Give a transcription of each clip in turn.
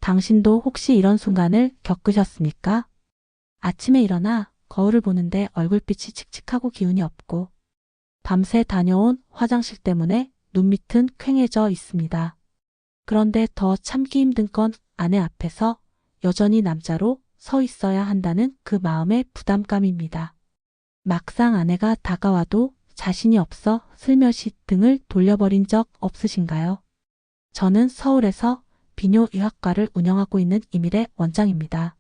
당신도 혹시 이런 순간을 겪으셨습니까? 아침에 일어나 거울을 보는데 얼굴빛이 칙칙하고 기운이 없고 밤새 다녀온 화장실 때문에 눈 밑은 퀭해져 있습니다. 그런데 더 참기 힘든 건 아내 앞에서 여전히 남자로 서 있어야 한다는 그 마음의 부담감입니다. 막상 아내가 다가와도 자신이 없어 슬며시 등을 돌려버린 적 없으신가요? 저는 서울에서 비뇨의학과를 운영하고 있는 이밀의 원장입니다.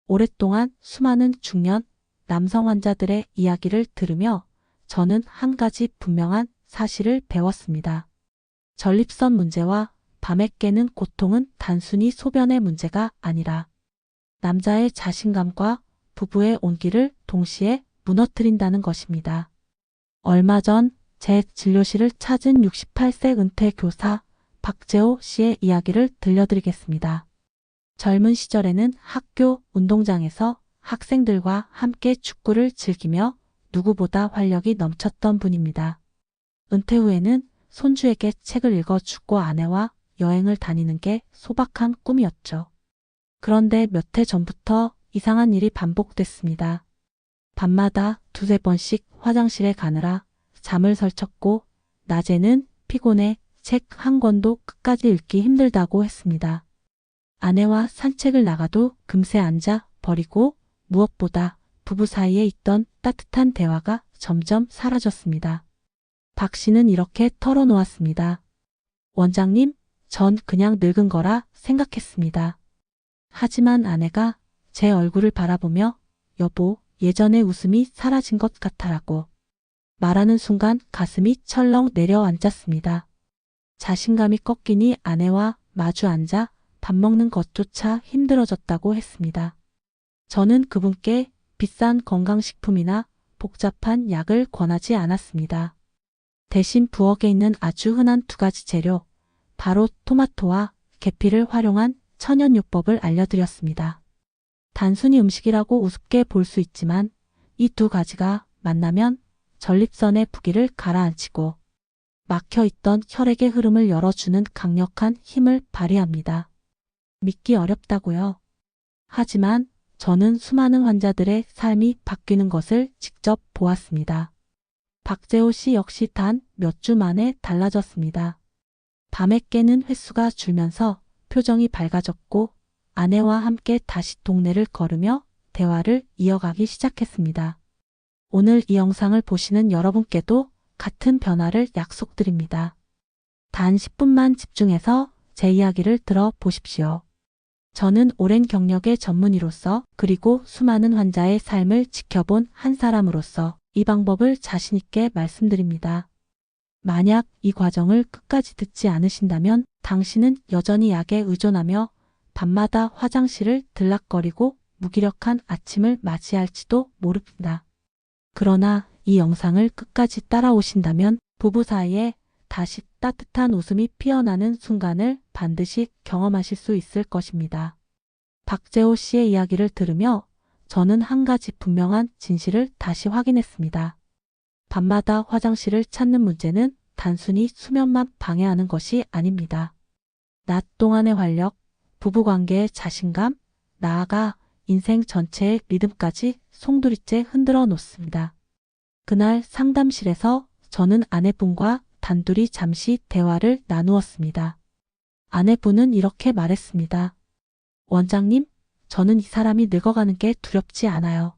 오랫동안 수많은 중년 남성 환자들의 이야기를 들으며 저는 한 가지 분명한 사실을 배웠습니다. 전립선 문제와 밤에 깨는 고통은 단순히 소변의 문제가 아니라 남자의 자신감과 부부의 온기를 동시에 무너뜨린다는 것입니다. 얼마 전 제 진료실을 찾은 68세 은퇴 교사 박재호 씨의 이야기를 들려드리겠습니다. 젊은 시절에는 학교 운동장에서 학생들과 함께 축구를 즐기며 누구보다 활력이 넘쳤던 분입니다. 은퇴 후에는 손주에게 책을 읽어주고 아내와 여행을 다니는 게 소박한 꿈이었죠. 그런데 몇 해 전부터 이상한 일이 반복됐습니다. 밤마다 두세 번씩 화장실에 가느라 잠을 설쳤고 낮에는 피곤해 책 한 권도 끝까지 읽기 힘들다고 했습니다. 아내와 산책을 나가도 금세 앉아 버리고 무엇보다 부부 사이에 있던 따뜻한 대화가 점점 사라졌습니다. 박 씨는 이렇게 털어놓았습니다. 원장님, 전 그냥 늙은 거라 생각했습니다. 하지만 아내가 제 얼굴을 바라보며 여보, 예전의 웃음이 사라진 것 같아라고 말하는 순간 가슴이 철렁 내려앉았습니다. 자신감이 꺾이니 아내와 마주 앉아 밥 먹는 것조차 힘들어졌다고 했습니다. 저는 그분께 비싼 건강식품이나 복잡한 약을 권하지 않았습니다. 대신 부엌에 있는 아주 흔한 두 가지 재료, 바로 토마토와 계피를 활용한 천연요법을 알려드렸습니다. 단순히 음식이라고 우습게 볼 수 있지만 이 두 가지가 만나면 전립선의 부기를 가라앉히고 막혀있던 혈액의 흐름을 열어주는 강력한 힘을 발휘합니다. 믿기 어렵다고요. 하지만 저는 수많은 환자들의 삶이 바뀌는 것을 직접 보았습니다. 박재호 씨 역시 단 몇 주 만에 달라졌습니다. 밤에 깨는 횟수가 줄면서 표정이 밝아졌고 아내와 함께 다시 동네를 걸으며 대화를 이어가기 시작했습니다. 오늘 이 영상을 보시는 여러분께도 같은 변화를 약속드립니다. 단 10분만 집중해서 제 이야기를 들어보십시오. 저는 오랜 경력의 전문의로서 그리고 수많은 환자의 삶을 지켜본 한 사람으로서 이 방법을 자신있게 말씀드립니다. 만약 이 과정을 끝까지 듣지 않으신다면 당신은 여전히 약에 의존하며 밤마다 화장실을 들락거리고 무기력한 아침을 맞이할지도 모릅니다. 그러나 이 영상을 끝까지 따라오신다면 부부 사이에 다시 따뜻한 웃음이 피어나는 순간을 반드시 경험하실 수 있을 것입니다. 박재호 씨의 이야기를 들으며 저는 한 가지 분명한 진실을 다시 확인했습니다. 밤마다 화장실을 찾는 문제는 단순히 수면만 방해하는 것이 아닙니다. 낮 동안의 활력, 부부관계의 자신감, 나아가 인생 전체의 리듬까지 송두리째 흔들어 놓습니다. 그날 상담실에서 저는 아내분과 단둘이 잠시 대화를 나누었습니다. 아내분은 이렇게 말했습니다. 원장님, 저는 이 사람이 늙어가는 게 두렵지 않아요.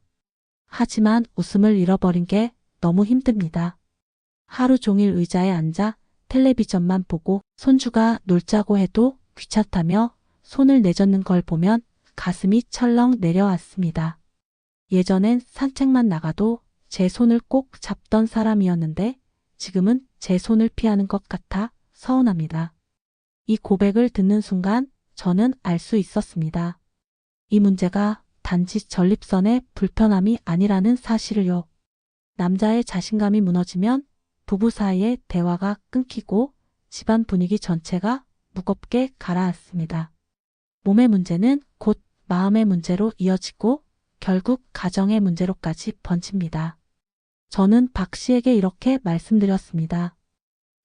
하지만 웃음을 잃어버린 게 너무 힘듭니다. 하루 종일 의자에 앉아 텔레비전만 보고 손주가 놀자고 해도 귀찮다며 손을 내젓는 걸 보면 가슴이 철렁 내려왔습니다. 예전엔 산책만 나가도 제 손을 꼭 잡던 사람이었는데 지금은 제 손을 피하는 것 같아 서운합니다. 이 고백을 듣는 순간 저는 알 수 있었습니다. 이 문제가 단지 전립선의 불편함이 아니라는 사실을요. 남자의 자신감이 무너지면 부부 사이의 대화가 끊기고 집안 분위기 전체가 무겁게 가라앉습니다. 몸의 문제는 곧 마음의 문제로 이어지고 결국 가정의 문제로까지 번집니다. 저는 박 씨에게 이렇게 말씀드렸습니다.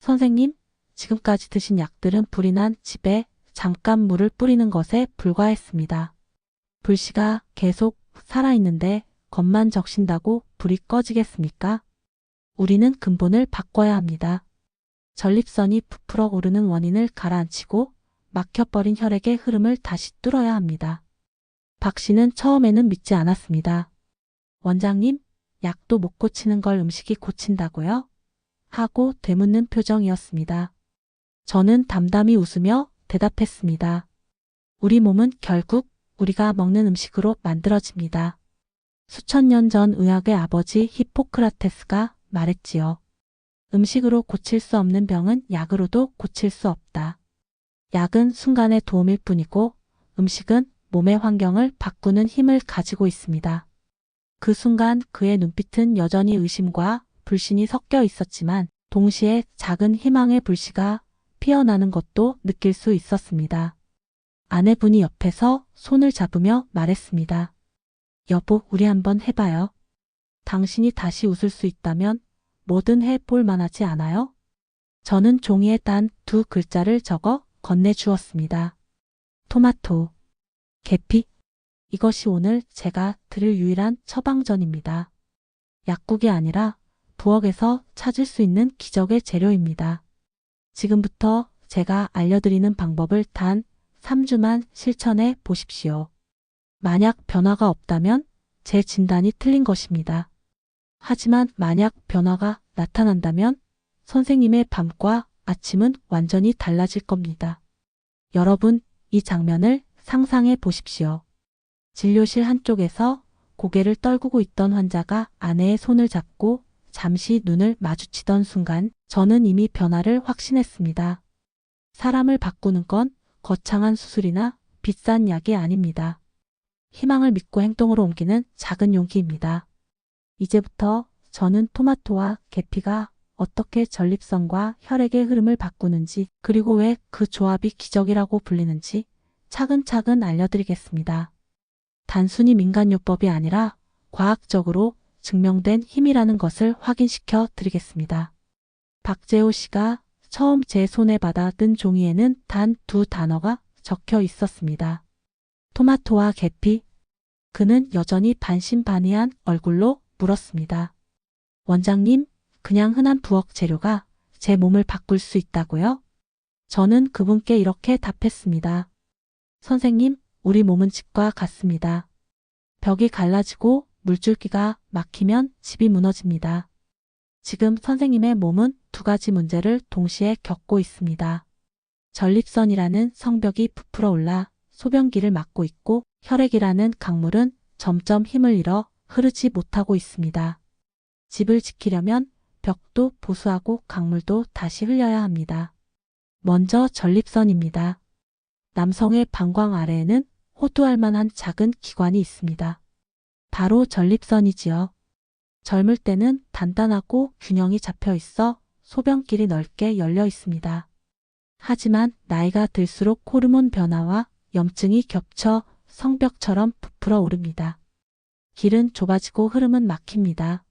선생님, 지금까지 드신 약들은 불이 난 집에 잠깐 물을 뿌리는 것에 불과했습니다. 불씨가 계속 살아있는데 겉만 적신다고 불이 꺼지겠습니까? 우리는 근본을 바꿔야 합니다. 전립선이 부풀어 오르는 원인을 가라앉히고 막혀버린 혈액의 흐름을 다시 뚫어야 합니다. 박 씨는 처음에는 믿지 않았습니다. 원장님, 약도 못 고치는 걸 음식이 고친다고요? 하고 되묻는 표정이었습니다. 저는 담담히 웃으며 대답했습니다. 우리 몸은 결국 우리가 먹는 음식으로 만들어집니다. 수천 년 전 의학의 아버지 히포크라테스가 말했지요. 음식으로 고칠 수 없는 병은 약으로도 고칠 수 없다. 약은 순간의 도움일 뿐이고 음식은 몸의 환경을 바꾸는 힘을 가지고 있습니다. 그 순간 그의 눈빛은 여전히 의심과 불신이 섞여 있었지만 동시에 작은 희망의 불씨가 피어나는 것도 느낄 수 있었습니다. 아내분이 옆에서 손을 잡으며 말했습니다. 여보, 우리 한번 해봐요. 당신이 다시 웃을 수 있다면 뭐든 해볼 만하지 않아요? 저는 종이에 단 2글자를 적어 건네주었습니다. 토마토, 계피. 이것이 오늘 제가 드릴 유일한 처방전입니다. 약국이 아니라 부엌에서 찾을 수 있는 기적의 재료입니다. 지금부터 제가 알려드리는 방법을 단 3주만 실천해 보십시오. 만약 변화가 없다면 제 진단이 틀린 것입니다. 하지만 만약 변화가 나타난다면 선생님의 밤과 아침은 완전히 달라질 겁니다. 여러분, 이 장면을 상상해 보십시오. 진료실 한쪽에서 고개를 떨구고 있던 환자가 아내의 손을 잡고 잠시 눈을 마주치던 순간 저는 이미 변화를 확신했습니다. 사람을 바꾸는 건 거창한 수술이나 비싼 약이 아닙니다. 희망을 믿고 행동으로 옮기는 작은 용기입니다. 이제부터 저는 토마토와 계피가 어떻게 전립선과 혈액의 흐름을 바꾸는지 그리고 왜 그 조합이 기적이라고 불리는지 차근차근 알려드리겠습니다. 단순히 민간요법이 아니라 과학적으로 증명된 힘이라는 것을 확인시켜 드리겠습니다. 박재호 씨가 처음 제 손에 받아든 종이에는 단 2단어가 적혀 있었습니다. 토마토와 계피. 그는 여전히 반신반의한 얼굴로 물었습니다. 원장님, 그냥 흔한 부엌 재료가 제 몸을 바꿀 수 있다고요? 저는 그분께 이렇게 답했습니다. 선생님, 우리 몸은 집과 같습니다. 벽이 갈라지고 물줄기가 막히면 집이 무너집니다. 지금 선생님의 몸은 2가지 문제를 동시에 겪고 있습니다. 전립선이라는 성벽이 부풀어 올라 소변기를 막고 있고 혈액이라는 강물은 점점 힘을 잃어 흐르지 못하고 있습니다. 집을 지키려면 벽도 보수하고 강물도 다시 흘려야 합니다. 먼저 전립선입니다. 남성의 방광 아래에는 호두알 만한 작은 기관이 있습니다. 바로 전립선이지요. 젊을 때는 단단하고 균형이 잡혀 있어 소변길이 넓게 열려 있습니다. 하지만 나이가 들수록 호르몬 변화와 염증이 겹쳐 성벽처럼 부풀어 오릅니다. 길은 좁아지고 흐름은 막힙니다.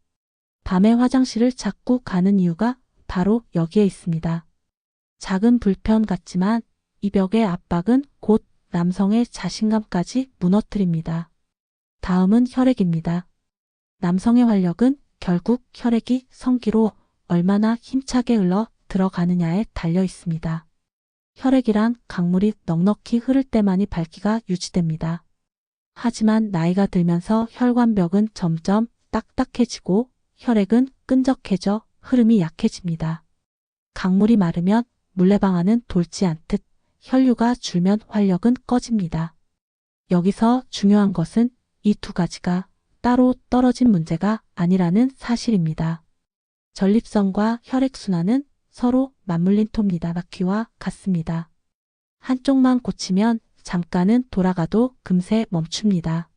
밤에 화장실을 자꾸 가는 이유가 바로 여기에 있습니다. 작은 불편 같지만 이 벽의 압박은 곧 남성의 자신감까지 무너뜨립니다. 다음은 혈액입니다. 남성의 활력은 결국 혈액이 성기로 얼마나 힘차게 흘러 들어가느냐에 달려 있습니다. 혈액이란 강물이 넉넉히 흐를 때만이 밝기가 유지됩니다. 하지만 나이가 들면서 혈관벽은 점점 딱딱해지고 혈액은 끈적해져 흐름이 약해집니다. 강물이 마르면 물레방아는 돌지 않듯 혈류가 줄면 활력은 꺼집니다. 여기서 중요한 것은 이 2가지가 따로 떨어진 문제가 아니라는 사실입니다. 전립선과 혈액순환은 서로 맞물린 톱니다. 바퀴와 같습니다. 한쪽만 고치면 잠깐은 돌아가도 금세 멈춥니다.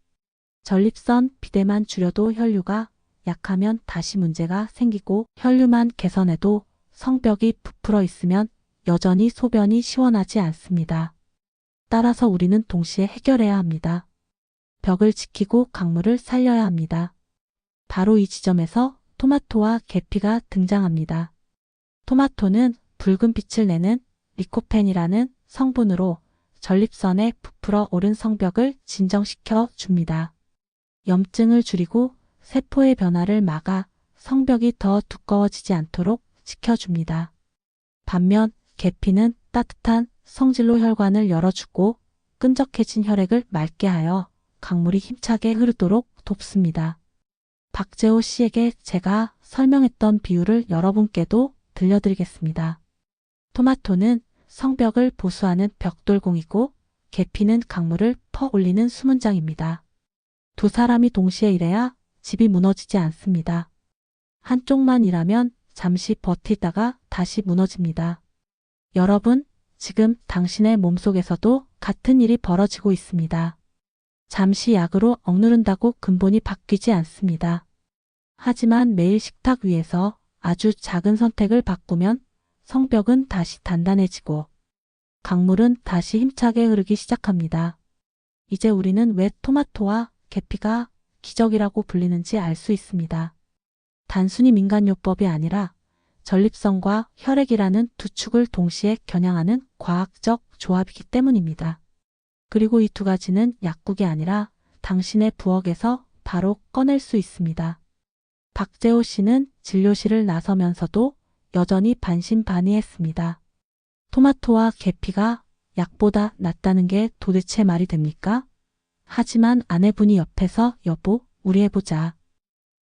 전립선 비대만 줄여도 혈류가 약하면 다시 문제가 생기고 혈류만 개선해도 성벽이 부풀어 있으면 여전히 소변이 시원하지 않습니다. 따라서 우리는 동시에 해결해야 합니다. 벽을 지키고 강물을 살려야 합니다. 바로 이 지점에서 토마토와 계피가 등장합니다. 토마토는 붉은 빛을 내는 리코펜이라는 성분으로 전립선에 부풀어 오른 성벽을 진정시켜 줍니다. 염증을 줄이고 세포의 변화를 막아 성벽이 더 두꺼워지지 않도록 지켜줍니다. 반면 계피는 따뜻한 성질로 혈관을 열어주고 끈적해진 혈액을 맑게 하여 강물이 힘차게 흐르도록 돕습니다. 박재호 씨에게 제가 설명했던 비유를 여러분께도 들려드리겠습니다. 토마토는 성벽을 보수하는 벽돌공이고 계피는 강물을 퍼올리는 수문장입니다. 두 사람이 동시에 일해야 집이 무너지지 않습니다. 한쪽만 일하면 잠시 버티다가 다시 무너집니다. 여러분, 지금 당신의 몸속에서도 같은 일이 벌어지고 있습니다. 잠시 약으로 억누른다고 근본이 바뀌지 않습니다. 하지만 매일 식탁 위에서 아주 작은 선택을 바꾸면 성벽은 다시 단단해지고 강물은 다시 힘차게 흐르기 시작합니다. 이제 우리는 왜 토마토와 계피가 기적이라고 불리는지 알 수 있습니다. 단순히 민간요법이 아니라 전립선과 혈액이라는 두 축을 동시에 겨냥하는 과학적 조합이기 때문입니다. 그리고 이 두 가지는 약국이 아니라 당신의 부엌에서 바로 꺼낼 수 있습니다. 박재호 씨는 진료실을 나서면서도 여전히 반신반의했습니다. 토마토와 계피가 약보다 낫다는 게 도대체 말이 됩니까? 하지만 아내분이 옆에서 여보, 우리 해보자.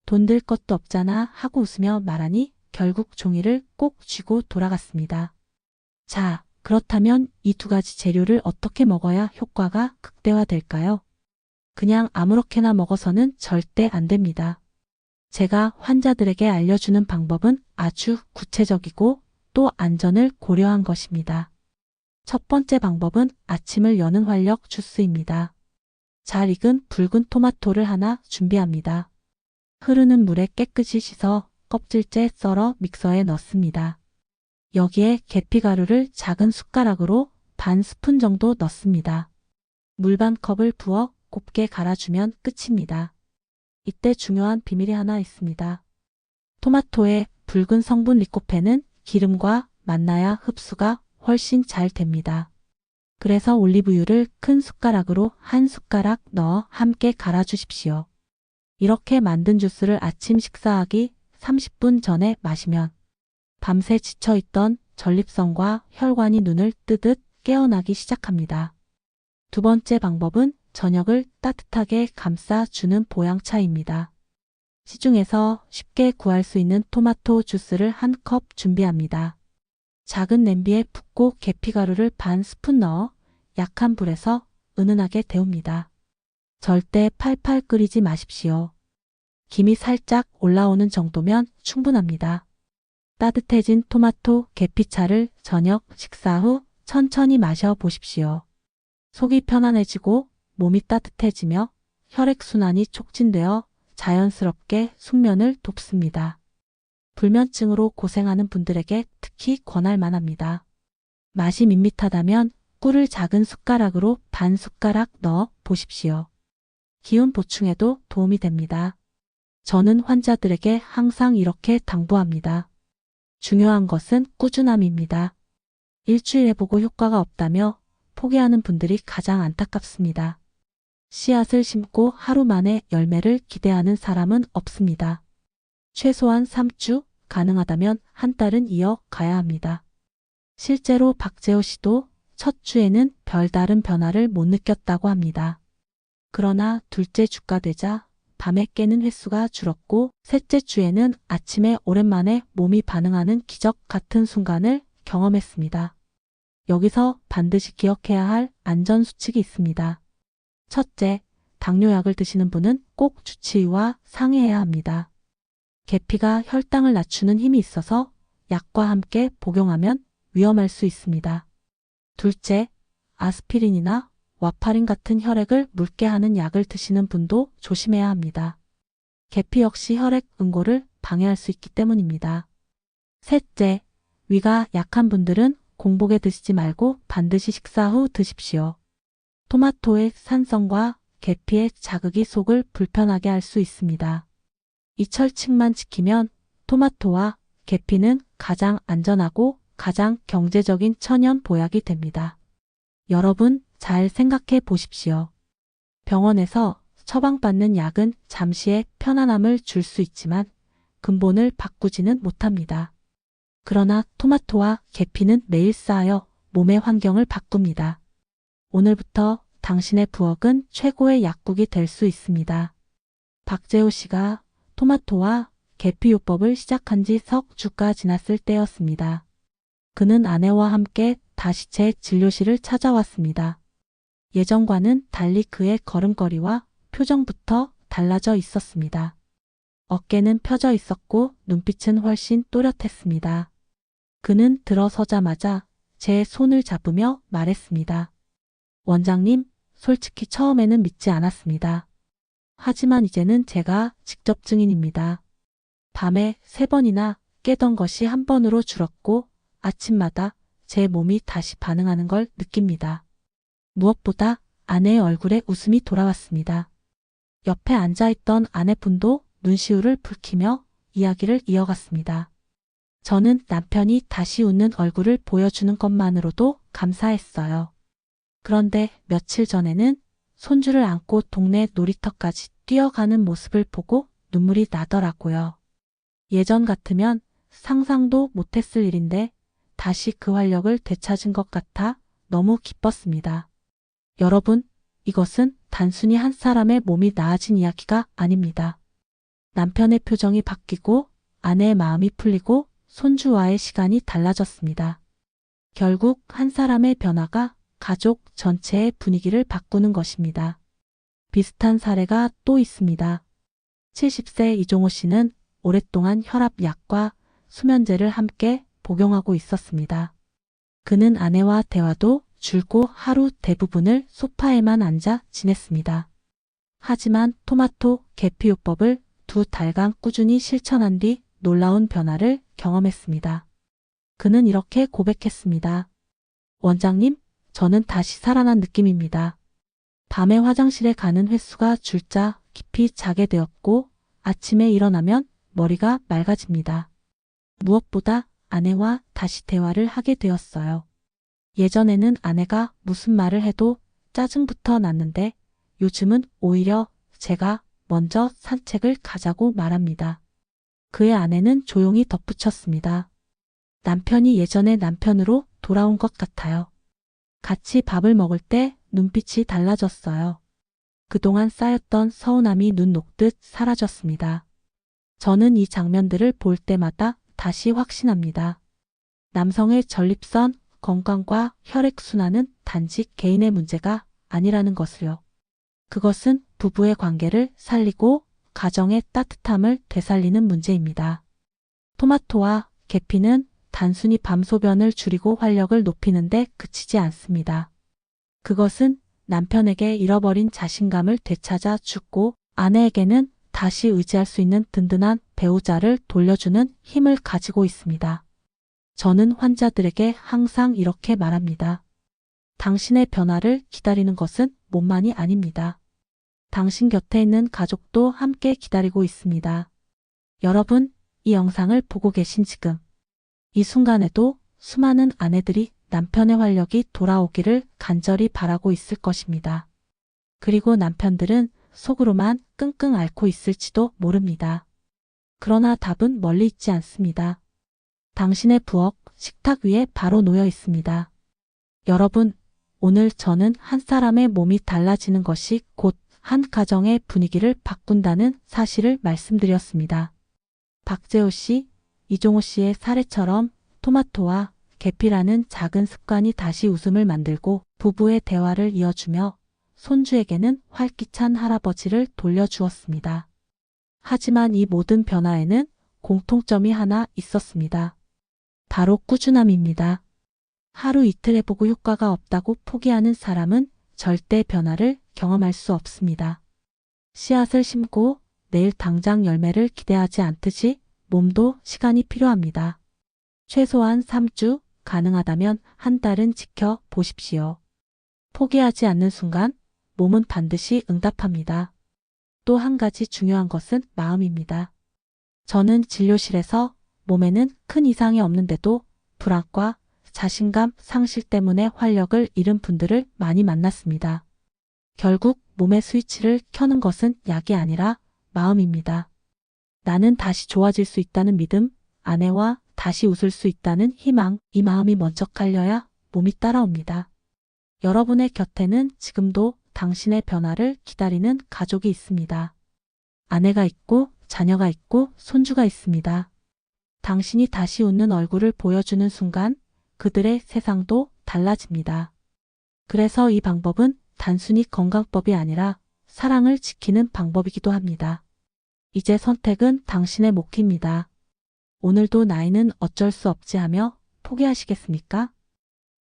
돈 들 것도 없잖아 하고 웃으며 말하니 결국 종이를 꼭 쥐고 돌아갔습니다. 자, 그렇다면 이 두 가지 재료를 어떻게 먹어야 효과가 극대화될까요? 그냥 아무렇게나 먹어서는 절대 안 됩니다. 제가 환자들에게 알려주는 방법은 아주 구체적이고 또 안전을 고려한 것입니다. 첫 번째 방법은 아침을 여는 활력 주스입니다. 잘 익은 붉은 토마토를 하나 준비합니다. 흐르는 물에 깨끗이 씻어 껍질째 썰어 믹서에 넣습니다. 여기에 계피가루를 작은 숟가락으로 반 스푼 정도 넣습니다. 물 반 컵을 부어 곱게 갈아주면 끝입니다. 이때 중요한 비밀이 하나 있습니다. 토마토의 붉은 성분 리코펜은 기름과 만나야 흡수가 훨씬 잘 됩니다. 그래서 올리브유를 큰 숟가락으로 한 숟가락 넣어 함께 갈아주십시오. 이렇게 만든 주스를 아침 식사하기 30분 전에 마시면 밤새 지쳐있던 전립선과 혈관이 눈을 뜨듯 깨어나기 시작합니다. 두 번째 방법은 저녁을 따뜻하게 감싸주는 보양차입니다. 시중에서 쉽게 구할 수 있는 토마토 주스를 한 컵 준비합니다. 작은 냄비에 붓고 계피가루를 반 스푼 넣어 약한 불에서 은은하게 데웁니다. 절대 팔팔 끓이지 마십시오. 김이 살짝 올라오는 정도면 충분합니다. 따뜻해진 토마토 계피차를 저녁 식사 후 천천히 마셔보십시오. 속이 편안해지고 몸이 따뜻해지며 혈액순환이 촉진되어 자연스럽게 숙면을 돕습니다. 불면증으로 고생하는 분들에게 특히 권할 만합니다. 맛이 밋밋하다면 꿀을 작은 숟가락으로 반 숟가락 넣어 보십시오. 기운 보충에도 도움이 됩니다. 저는 환자들에게 항상 이렇게 당부합니다. 중요한 것은 꾸준함입니다. 일주일 해보고 효과가 없다며 포기하는 분들이 가장 안타깝습니다. 씨앗을 심고 하루 만에 열매를 기대하는 사람은 없습니다. 최소한 3주, 가능하다면 한 달은 이어가야 합니다. 실제로 박재호 씨도 첫 주에는 별다른 변화를 못 느꼈다고 합니다. 그러나 둘째 주가 되자 밤에 깨는 횟수가 줄었고 셋째 주에는 아침에 오랜만에 몸이 반응하는 기적 같은 순간을 경험했습니다. 여기서 반드시 기억해야 할 안전수칙이 있습니다. 첫째, 당뇨약을 드시는 분은 꼭 주치의와 상의해야 합니다. 계피가 혈당을 낮추는 힘이 있어서 약과 함께 복용하면 위험할 수 있습니다. 둘째, 아스피린이나 와파린 같은 혈액을 묽게 하는 약을 드시는 분도 조심해야 합니다. 계피 역시 혈액 응고를 방해할 수 있기 때문입니다. 셋째, 위가 약한 분들은 공복에 드시지 말고 반드시 식사 후 드십시오. 토마토의 산성과 계피의 자극이 속을 불편하게 할 수 있습니다. 이 철칙만 지키면 토마토와 계피는 가장 안전하고 가장 경제적인 천연 보약이 됩니다. 여러분, 잘 생각해 보십시오. 병원에서 처방받는 약은 잠시의 편안함을 줄 수 있지만 근본을 바꾸지는 못합니다. 그러나 토마토와 계피는 매일 쌓여 몸의 환경을 바꿉니다. 오늘부터 당신의 부엌은 최고의 약국이 될 수 있습니다. 박재호 씨가 토마토와 계피요법을 시작한 지 석 주가 지났을 때였습니다. 그는 아내와 함께 다시 제 진료실을 찾아왔습니다. 예전과는 달리 그의 걸음걸이와 표정부터 달라져 있었습니다. 어깨는 펴져 있었고 눈빛은 훨씬 또렷했습니다. 그는 들어서자마자 제 손을 잡으며 말했습니다. 원장님, 솔직히 처음에는 믿지 않았습니다. 하지만 이제는 제가 직접 증인입니다. 밤에 3번이나 깨던 것이 한 번으로 줄었고 아침마다 제 몸이 다시 반응하는 걸 느낍니다. 무엇보다 아내의 얼굴에 웃음이 돌아왔습니다. 옆에 앉아있던 아내분도 눈시울을 붉히며 이야기를 이어갔습니다. 저는 남편이 다시 웃는 얼굴을 보여주는 것만으로도 감사했어요. 그런데 며칠 전에는 손주를 안고 동네 놀이터까지 뛰어가는 모습을 보고 눈물이 나더라고요. 예전 같으면 상상도 못했을 일인데 다시 그 활력을 되찾은 것 같아 너무 기뻤습니다. 여러분, 이것은 단순히 한 사람의 몸이 나아진 이야기가 아닙니다. 남편의 표정이 바뀌고 아내의 마음이 풀리고 손주와의 시간이 달라졌습니다. 결국 한 사람의 변화가 가족 전체의 분위기를 바꾸는 것입니다. 비슷한 사례가 또 있습니다. 70세 이종호 씨는 오랫동안 혈압약과 수면제를 함께 복용하고 있었습니다. 그는 아내와 대화도 줄고 하루 대부분을 소파에만 앉아 지냈습니다. 하지만 토마토 계피요법을 2달간 꾸준히 실천한 뒤 놀라운 변화를 경험했습니다. 그는 이렇게 고백했습니다. 원장님, 저는 다시 살아난 느낌입니다. 밤에 화장실에 가는 횟수가 줄자 깊이 자게 되었고 아침에 일어나면 머리가 맑아집니다. 무엇보다 아내와 다시 대화를 하게 되었어요. 예전에는 아내가 무슨 말을 해도 짜증부터 났는데 요즘은 오히려 제가 먼저 산책을 가자고 말합니다. 그의 아내는 조용히 덧붙였습니다. 남편이 예전의 남편으로 돌아온 것 같아요. 같이 밥을 먹을 때 눈빛이 달라졌어요. 그동안 쌓였던 서운함이 눈 녹듯 사라졌습니다. 저는 이 장면들을 볼 때마다 다시 확신합니다. 남성의 전립선, 건강과 혈액순환은 단지 개인의 문제가 아니라는 것을요. 그것은 부부의 관계를 살리고 가정의 따뜻함을 되살리는 문제입니다. 토마토와 계피는 단순히 밤소변을 줄이고 활력을 높이는데 그치지 않습니다. 그것은 남편에게 잃어버린 자신감을 되찾아 주고 아내에게는 다시 의지할 수 있는 든든한 배우자를 돌려주는 힘을 가지고 있습니다. 저는 환자들에게 항상 이렇게 말합니다. 당신의 변화를 기다리는 것은 몸만이 아닙니다. 당신 곁에 있는 가족도 함께 기다리고 있습니다. 여러분, 이 영상을 보고 계신 지금 이 순간에도 수많은 아내들이 남편의 활력이 돌아오기를 간절히 바라고 있을 것입니다. 그리고 남편들은 속으로만 끙끙 앓고 있을지도 모릅니다. 그러나 답은 멀리 있지 않습니다. 당신의 부엌, 식탁 위에 바로 놓여 있습니다. 여러분, 오늘 저는 한 사람의 몸이 달라지는 것이 곧 한 가정의 분위기를 바꾼다는 사실을 말씀드렸습니다. 박재호 씨, 이종호 씨의 사례처럼 토마토와 계피라는 작은 습관이 다시 웃음을 만들고 부부의 대화를 이어주며 손주에게는 활기찬 할아버지를 돌려주었습니다. 하지만 이 모든 변화에는 공통점이 하나 있었습니다. 바로 꾸준함입니다. 하루 이틀 해보고 효과가 없다고 포기하는 사람은 절대 변화를 경험할 수 없습니다. 씨앗을 심고 내일 당장 열매를 기대하지 않듯이 몸도 시간이 필요합니다. 최소한 3주, 가능하다면 한 달은 지켜 보십시오. 포기하지 않는 순간 몸은 반드시 응답합니다. 또 한 가지 중요한 것은 마음입니다. 저는 진료실에서 몸에는 큰 이상이 없는데도 불안과 자신감 상실 때문에 활력을 잃은 분들을 많이 만났습니다. 결국 몸의 스위치를 켜는 것은 약이 아니라 마음입니다. 나는 다시 좋아질 수 있다는 믿음, 아내와 다시 웃을 수 있다는 희망, 이 마음이 먼저 깔려야 몸이 따라옵니다. 여러분의 곁에는 지금도 당신의 변화를 기다리는 가족이 있습니다. 아내가 있고 자녀가 있고 손주가 있습니다. 당신이 다시 웃는 얼굴을 보여주는 순간 그들의 세상도 달라집니다. 그래서 이 방법은 단순히 건강법이 아니라 사랑을 지키는 방법이기도 합니다. 이제 선택은 당신의 몫입니다. 오늘도 나이는 어쩔 수 없지 하며 포기하시겠습니까?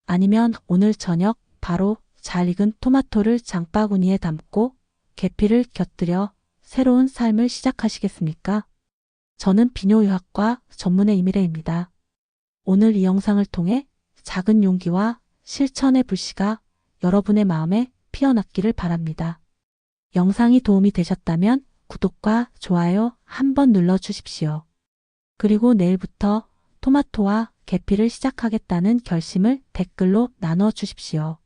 아니면 오늘 저녁 바로 잘 익은 토마토를 장바구니에 담고 계피를 곁들여 새로운 삶을 시작하시겠습니까? 저는 비뇨의학과 전문의 이미래입니다. 오늘 이 영상을 통해 작은 용기와 실천의 불씨가 여러분의 마음에 피어났기를 바랍니다. 영상이 도움이 되셨다면 구독과 좋아요 한번 눌러주십시오. 그리고 내일부터 토마토와 계피를 시작하겠다는 결심을 댓글로 나눠주십시오.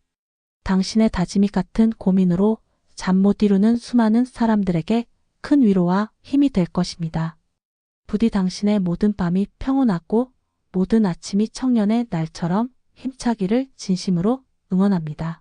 당신의 다짐이 같은 고민으로 잠 못 이루는 수많은 사람들에게 큰 위로와 힘이 될 것입니다. 부디 당신의 모든 밤이 평온하고 모든 아침이 청년의 날처럼 힘차기를 진심으로 응원합니다.